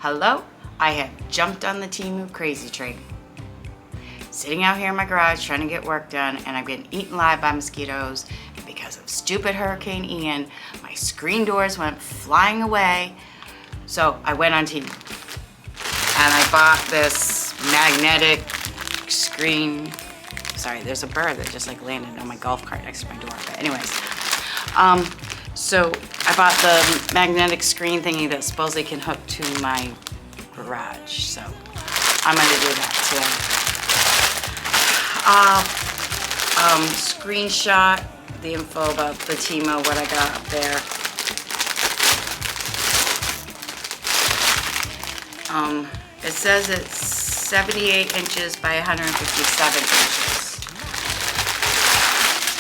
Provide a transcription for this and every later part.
Hello, I have jumped on the Temu crazy train. Sitting out here in my garage trying to get work done, and I'm getting eaten alive by mosquitoes. And because of stupid Hurricane Ian, my screen doors went flying away. So I went on Temu and I bought this magnetic screen. Sorry, there's a bird that just like landed on my golf cart next to my door. But anyways, so I bought the magnetic screen thingy that supposedly can hook to my garage. So I'm gonna do that today. Screenshot the info about the Temu, what I got up there. It says it's 78 inches by 157 inches.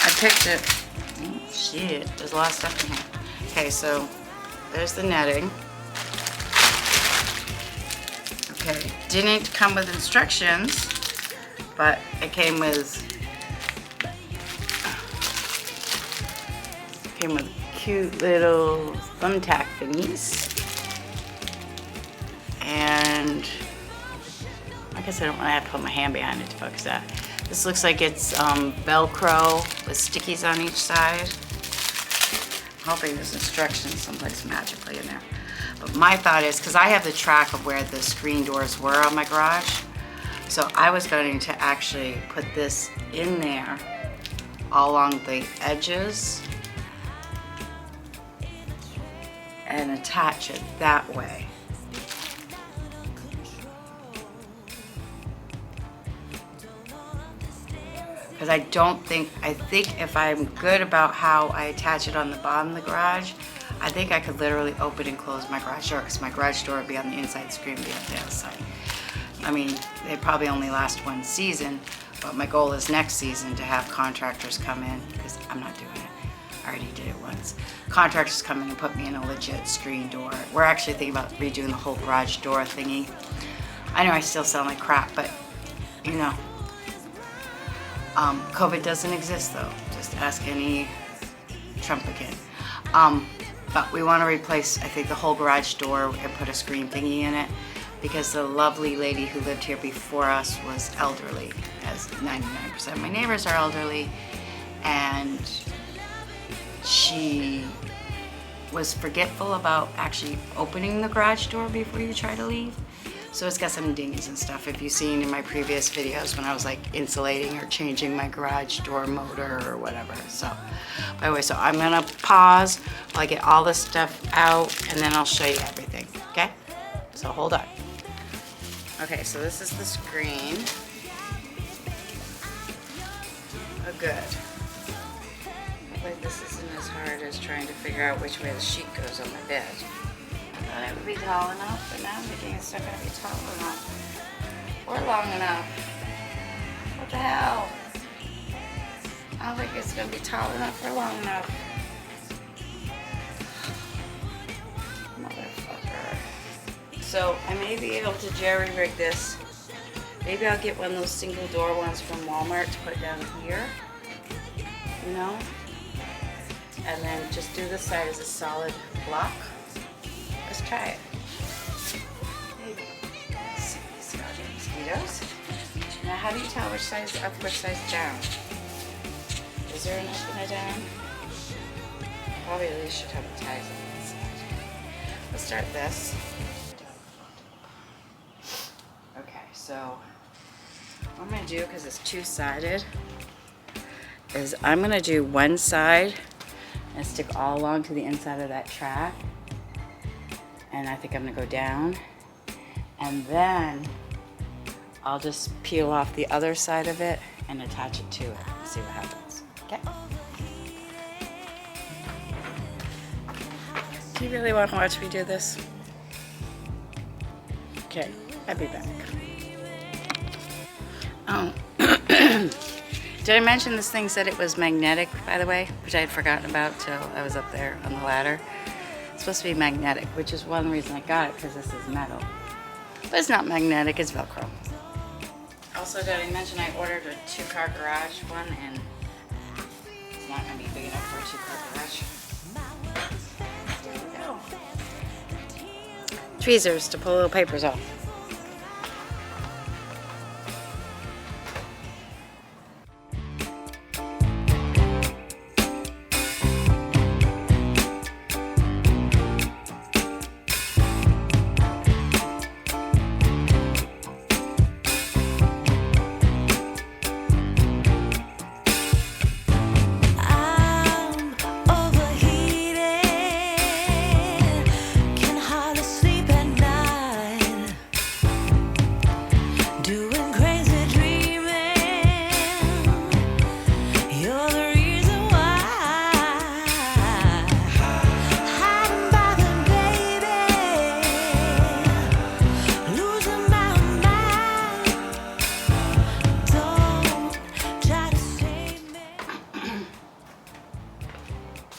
I picked it. Oh, shit, there's a lot of stuff in here. Okay, so there's the netting. Okay, didn't come with instructions, but it came with cute little thumbtack thingies. And I guess I don't want to have to put my hand behind it to focus that. This looks like it's Velcro with stickies on each side. I'm hoping there's instructions someplace magically in there. But my thought is, because I have the track of where the screen doors were on my garage, so I was going to actually put this in there all along the edges and attach it that way. Because I think if I'm good about how I attach it on the bottom of the garage, I think I could literally open and close my garage door, because my garage door would be on the inside, screen would be on the outside. I mean, they probably only last one season, but my goal is next season to have contractors come in, because I'm not doing it. I already did it once. Contractors come in and put me in a legit screen door. We're actually thinking about redoing the whole garage door thingy. I know I still sound like crap, but you know. COVID doesn't exist though. Just ask any Trumpican. But we want to replace, I think, the whole garage door and put a screen thingy in it, because the lovely lady who lived here before us was elderly, as 99% of my neighbors are elderly, and she was forgetful about actually opening the garage door before you try to leave. So it's got some dings and stuff, if you've seen in my previous videos when I was like insulating or changing my garage door motor or whatever. So, by the way, so I'm gonna pause while I get all this stuff out, and then I'll show you everything, okay? So hold on. Okay, so this is the screen. Oh, good. Hopefully this isn't as hard as trying to figure out which way the sheet goes on my bed. I thought it would be tall enough, but now I'm thinking it's not going to be tall enough or long enough. What the hell? I don't think it's going to be tall enough or long enough. Motherfucker. So I may be able to jerry-rig this. Maybe I'll get one of those single door ones from Walmart to put down here, you know? And then just do this side as a solid block. Let's try it. Maybe. See these goddamn mosquitoes. Now, how do you tell which side's up, which side's down? Is there an up and a down? Probably at least should have the ties on the inside. Let's start this. Okay, so what I'm going to do, because it's two-sided, is I'm going to do one side and stick all along to the inside of that track. And I think I'm gonna go down, and then I'll just peel off the other side of it and attach it to it and see what happens. Okay? Do you really want to watch me do this? Okay, I'll be back. Oh, did I mention this thing said it was magnetic, by the way, which I had forgotten about till I was up there on the ladder. It's supposed to be magnetic, which is one reason I got it, because this is metal. But it's not magnetic, it's Velcro. Also, did I mention I ordered a 2-car garage one, and it's not going to be big enough for a 2-car garage. There we go. tweezers to pull little papers off.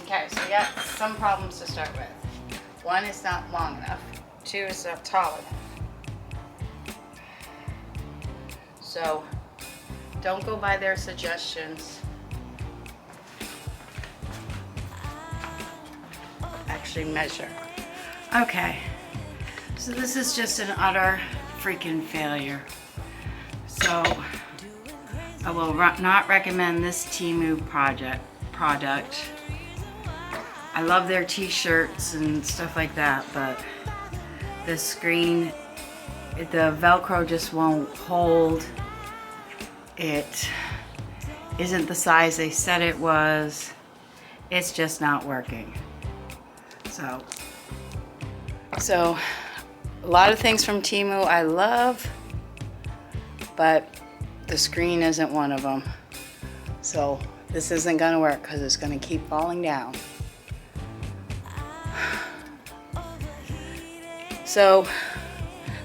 Okay, so we got some problems to start with. One, it's not long enough. Two, it's not tall enough. So don't go by their suggestions. Actually measure. Okay, so this is just an utter freaking failure. So I will not recommend this Temu product. I love their t-shirts and stuff like that, but this screen, the Velcro just won't hold. It isn't the size they said it was. It's just not working. So a lot of things from Temu I love, but the screen isn't one of them. So this isn't gonna work because it's gonna keep falling down. So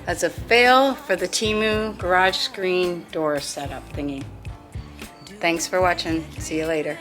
that's a fail for the Temu garage screen door setup thingy. Thanks for watching. See you later.